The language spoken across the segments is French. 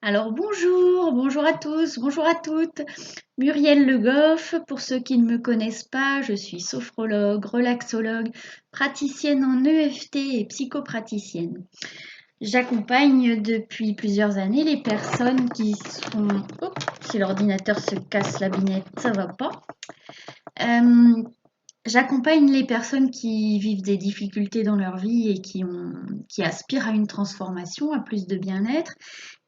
Alors bonjour, bonjour à tous, bonjour à toutes. Muriel Le Goff, pour ceux qui ne me connaissent pas, je suis sophrologue, relaxologue, praticienne en EFT et psychopraticienne. J'accompagne depuis plusieurs années les personnes qui sont... Oh, si l'ordinateur se casse la binette, ça va pas. Euh, J'accompagne les personnes qui vivent des difficultés dans leur vie et qui aspirent à une transformation, à plus de bien-être.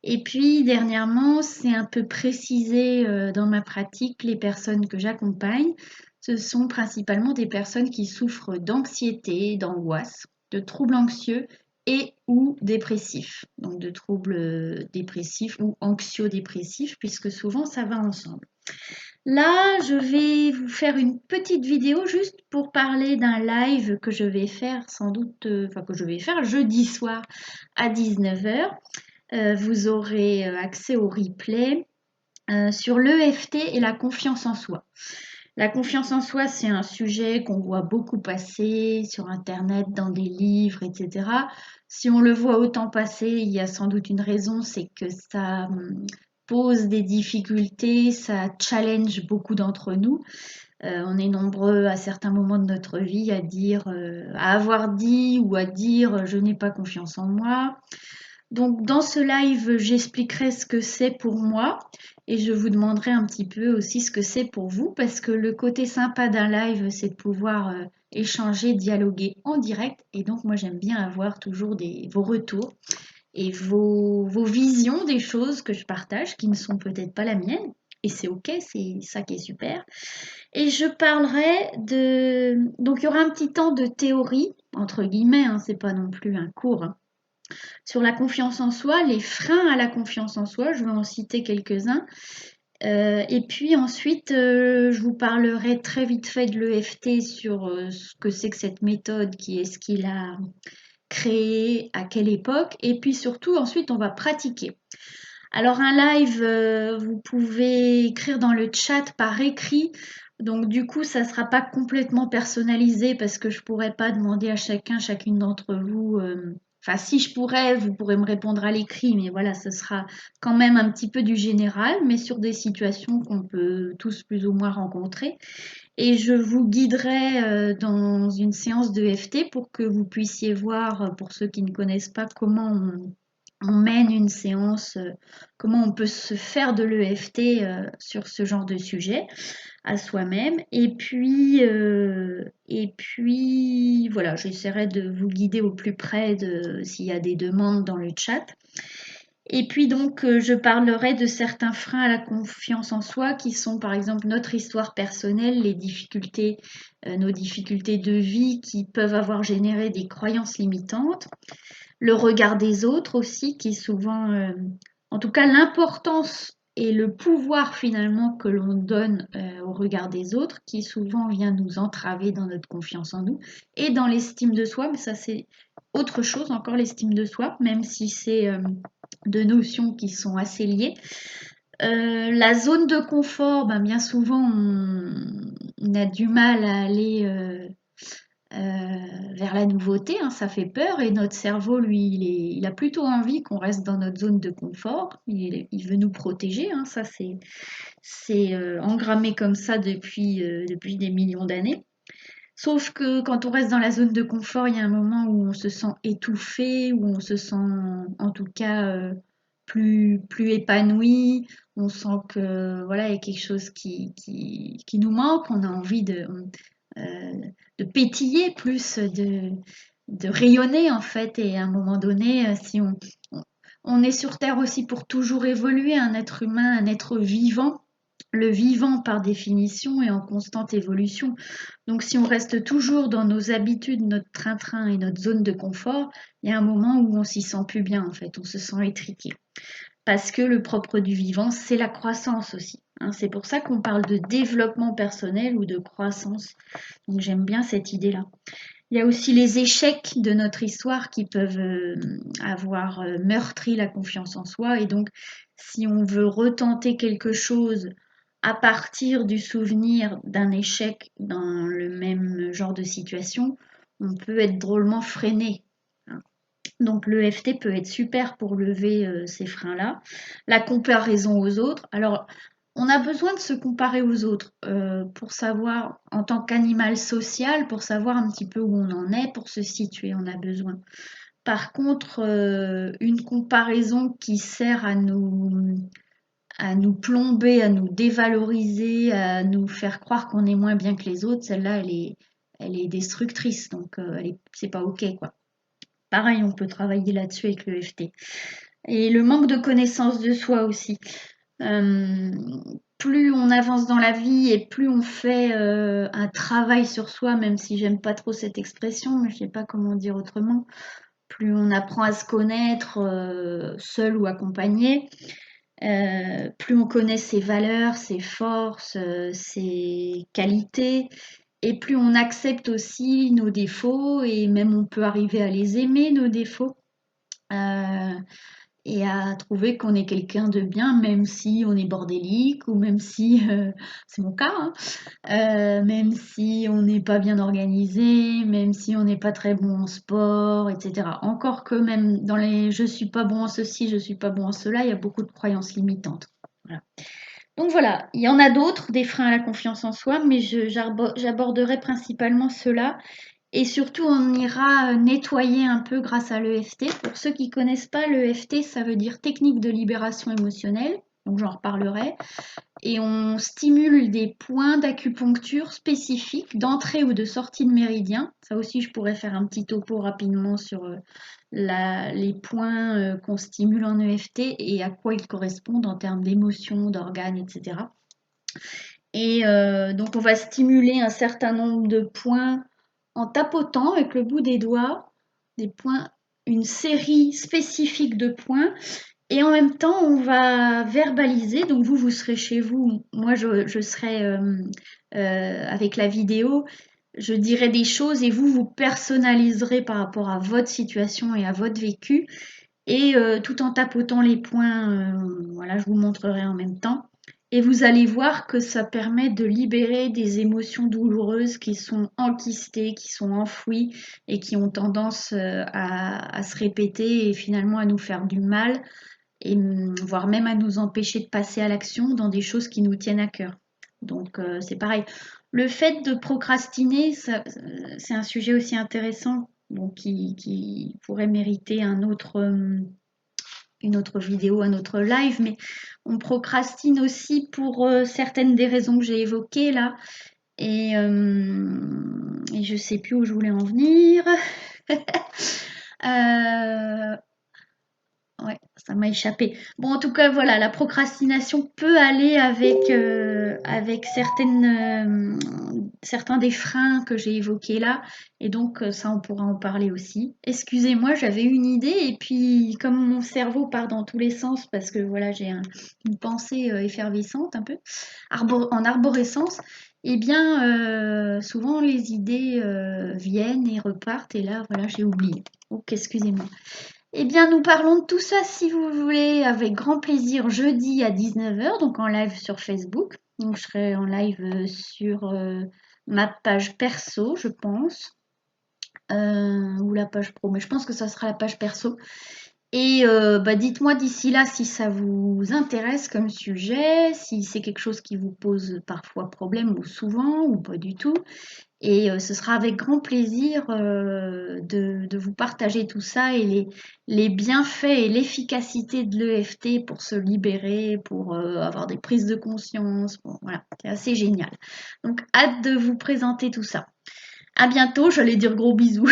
Et puis dernièrement, c'est un peu précisé dans ma pratique, les personnes que j'accompagne, ce sont principalement des personnes qui souffrent d'anxiété, d'angoisse, de troubles anxieux et ou dépressifs. Donc de troubles dépressifs ou anxio-dépressifs, puisque souvent ça va ensemble. Là, je vais vous faire une petite vidéo juste pour parler d'un live que je vais faire sans doute, que je vais faire jeudi soir à 19h. Vous aurez accès au replay sur l'EFT et la confiance en soi. La confiance en soi, c'est un sujet qu'on voit beaucoup passer sur Internet, dans des livres, etc. Si on le voit autant passer, il y a sans doute une raison, c'est que ça pose des difficultés, ça challenge beaucoup d'entre nous. On est nombreux à certains moments de notre vie à dire, à avoir dit ou à dire je n'ai pas confiance en moi. Donc dans ce live, j'expliquerai ce que c'est pour moi et je vous demanderai un petit peu aussi ce que c'est pour vous parce que le côté sympa d'un live, c'est de pouvoir échanger, dialoguer en direct et donc moi j'aime bien avoir toujours vos retours et vos visions des choses que je partage qui ne sont peut-être pas la mienne. Et c'est ok, c'est ça qui est super. Et je parlerai de... Donc il y aura un petit temps de théorie, entre guillemets, hein, c'est pas non plus un cours, hein, sur la confiance en soi, les freins à la confiance en soi, je vais en citer quelques-uns. Et puis ensuite, je vous parlerai très vite fait de l'EFT sur ce que c'est que cette méthode, qui est ce qu'il a créé, à quelle époque, et puis surtout ensuite on va pratiquer. Alors un live, vous pouvez écrire dans le chat par écrit. Donc du coup, ça ne sera pas complètement personnalisé parce que je ne pourrais pas demander à chacune d'entre vous. Enfin, si je pourrais, vous pourrez me répondre à l'écrit, mais voilà, ce sera quand même un petit peu du général, mais sur des situations qu'on peut tous plus ou moins rencontrer. Et je vous guiderai dans une séance de FT pour que vous puissiez voir, pour ceux qui ne connaissent pas, comment on mène une séance, comment on peut se faire de l'EFT sur ce genre de sujet à soi-même. Et puis voilà, j'essaierai de vous guider au plus près s'il y a des demandes dans le chat. Et puis donc, je parlerai de certains freins à la confiance en soi qui sont par exemple notre histoire personnelle, les difficultés, nos difficultés de vie qui peuvent avoir généré des croyances limitantes, le regard des autres aussi qui souvent, en tout cas l'importance et le pouvoir finalement que l'on donne au regard des autres qui souvent vient nous entraver dans notre confiance en nous et dans l'estime de soi, mais ça c'est autre chose encore l'estime de soi, même si c'est de notions qui sont assez liées. La zone de confort, ben, bien souvent on a du mal à aller vers la nouveauté, hein, ça fait peur et notre cerveau, lui, il a plutôt envie qu'on reste dans notre zone de confort. Il veut nous protéger, hein, ça c'est engrammé comme ça depuis des millions d'années. Sauf que quand on reste dans la zone de confort, il y a un moment où on se sent étouffé, où on se sent en tout cas plus épanoui, on sent que voilà, il y a quelque chose qui nous manque, on a envie euh, de pétiller plus, de rayonner en fait. Et à un moment donné, si on est sur Terre aussi pour toujours évoluer, un être humain, un être vivant. Le vivant, par définition, est en constante évolution. Donc, si on reste toujours dans nos habitudes, notre train-train et notre zone de confort, il y a un moment où on s'y sent plus bien, en fait. On se sent étriqué. Parce que le propre du vivant, c'est la croissance aussi, hein. C'est pour ça qu'on parle de développement personnel ou de croissance. Donc, j'aime bien cette idée-là. Il y a aussi les échecs de notre histoire qui peuvent avoir meurtri la confiance en soi. Et donc, si on veut retenter quelque chose à partir du souvenir d'un échec dans le même genre de situation, on peut être drôlement freiné, hein. Donc l'EFT peut être super pour lever ces freins-là. La comparaison aux autres. Alors, on a besoin de se comparer aux autres pour savoir, en tant qu'animal social, pour savoir un petit peu où on en est, pour se situer, on a besoin. Par contre, une comparaison qui sert à nous plomber, à nous dévaloriser, à nous faire croire qu'on est moins bien que les autres, celle-là, elle est destructrice. Donc, c'est pas OK, quoi. Pareil, on peut travailler là-dessus avec le FT. Et le manque de connaissance de soi aussi. Euh, Plus on avance dans la vie et plus on fait un travail sur soi, même si j'aime pas trop cette expression, mais je sais pas comment dire autrement, plus on apprend à se connaître seul ou accompagné, plus on connaît ses valeurs, ses forces, ses qualités, et plus on accepte aussi nos défauts, et même on peut arriver à les aimer, nos défauts. Euh, et à trouver qu'on est quelqu'un de bien, même si on est bordélique, ou même si, c'est mon cas, hein, même si on n'est pas bien organisé, même si on n'est pas très bon en sport, etc. Encore que même dans les je suis pas bon en ceci, je suis pas bon en cela, il y a beaucoup de croyances limitantes. Voilà. Donc voilà, il y en a d'autres, des freins à la confiance en soi, mais j'aborderai principalement ceux-là. Et surtout, on ira nettoyer un peu grâce à l'EFT. Pour ceux qui ne connaissent pas, l'EFT, ça veut dire technique de libération émotionnelle. Donc j'en reparlerai. Et on stimule des points d'acupuncture spécifiques d'entrée ou de sortie de méridien. Ça aussi, je pourrais faire un petit topo rapidement sur les points qu'on stimule en EFT et à quoi ils correspondent en termes d'émotions, d'organes, etc. Et donc on va stimuler un certain nombre de points en tapotant avec le bout des doigts, des points, une série spécifique de points. Et en même temps, on va verbaliser. Donc vous serez chez vous. Moi, je serai avec la vidéo. Je dirai des choses et vous personnaliserez par rapport à votre situation et à votre vécu. Et tout en tapotant les points, voilà, je vous montrerai en même temps. Et vous allez voir que ça permet de libérer des émotions douloureuses qui sont enquistées, qui sont enfouies et qui ont tendance à se répéter et finalement à nous faire du mal, et voire même à nous empêcher de passer à l'action dans des choses qui nous tiennent à cœur. Donc c'est pareil. Le fait de procrastiner, c'est un sujet aussi intéressant, bon, qui pourrait mériter une autre vidéo, un autre live, mais on procrastine aussi pour certaines des raisons que j'ai évoquées là. Et je sais plus où je voulais en venir. Euh, Ouais, ça m'a échappé. Bon, en tout cas, voilà, la procrastination peut aller avec certains des freins que j'ai évoqués là. Et donc, ça, on pourra en parler aussi. Excusez-moi, j'avais une idée. Et puis, comme mon cerveau part dans tous les sens, parce que voilà, j'ai une pensée effervescente un peu, en arborescence, eh bien, souvent, les idées viennent et repartent. Et là, voilà, j'ai oublié. Donc, excusez-moi. Eh bien, nous parlons de tout ça, si vous voulez, avec grand plaisir jeudi à 19h, donc en live sur Facebook. Donc, je serai en live sur ma page perso, je pense, ou la page pro, mais je pense que ça sera la page perso. Et bah, dites-moi d'ici là si ça vous intéresse comme sujet, si c'est quelque chose qui vous pose parfois problème ou souvent ou pas du tout. Et ce sera avec grand plaisir de vous partager tout ça et les bienfaits et l'efficacité de l'EFT pour se libérer, pour avoir des prises de conscience. Bon, voilà, c'est assez génial. Donc, hâte de vous présenter tout ça. À bientôt, j'allais dire gros bisous.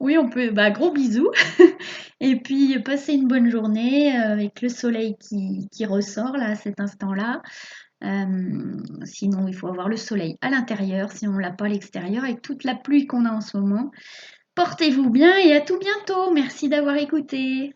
Oui, on peut, bah, gros bisous. Et puis, passez une bonne journée avec le soleil qui ressort là à cet instant-là. Sinon, il faut avoir le soleil à l'intérieur, si on ne l'a pas à l'extérieur, avec toute la pluie qu'on a en ce moment. Portez-vous bien et à tout bientôt. Merci d'avoir écouté.